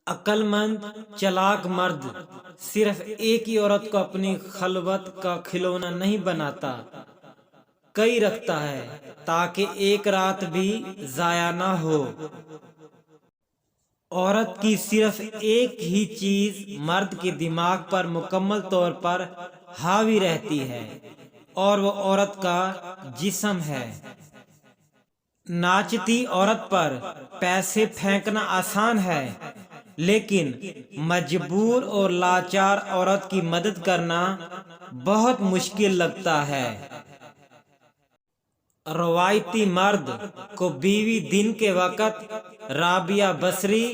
عقل مند چلاک مرد صرف ایک ہی عورت کو اپنی خلوت کا کھلونا نہیں بناتا، کئی رکھتا ہے تاکہ ایک رات بھی ضائع نہ ہو۔ عورت کی صرف ایک ہی چیز مرد کے دماغ پر مکمل طور پر حاوی رہتی ہے اور وہ عورت کا جسم ہے۔ ناچتی عورت پر پیسے پھینکنا آسان ہے، لیکن مجبور اور لاچار عورت کی مدد کرنا بہت مشکل لگتا ہے۔ روایتی مرد کو بیوی دن کے وقت رابعہ بصری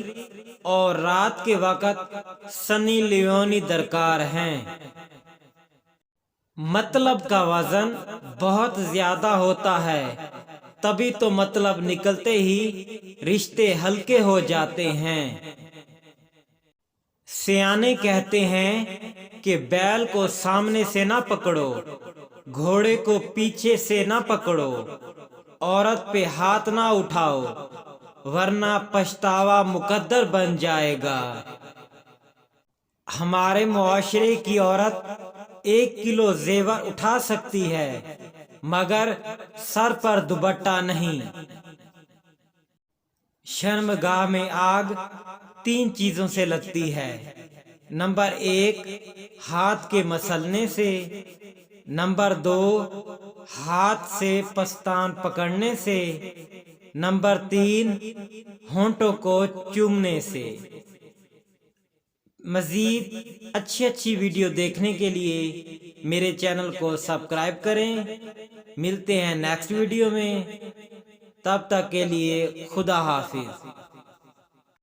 اور رات کے وقت سنی لیونی درکار ہیں۔ مطلب کا وزن بہت زیادہ ہوتا ہے، تبھی تو مطلب نکلتے ہی رشتے ہلکے ہو جاتے ہیں۔ سیانے کہتے ہیں کہ بیل کو سامنے سے نہ پکڑو، گھوڑے کو پیچھے سے نہ پکڑو، عورت پہ ہاتھ نہ اٹھاؤ ورنہ پچھتاوا مقدر بن جائے گا۔ ہمارے معاشرے کی عورت 1 کلو زیور اٹھا سکتی ہے مگر سر پر دوپٹہ نہیں۔ شرمگاہ میں آگ 3 چیزوں سے لگتی ہے۔ نمبر 1 ہاتھ کے مسلنے سے، نمبر 2 ہاتھ سے پستان پکڑنے سے، نمبر 3 ہونٹوں کو چومنے سے۔ مزید اچھی ویڈیو دیکھنے کے لیے میرے چینل کو سبسکرائب کریں۔ ملتے ہیں نیکسٹ ویڈیو میں، تب تک کے لیے خدا حافظ۔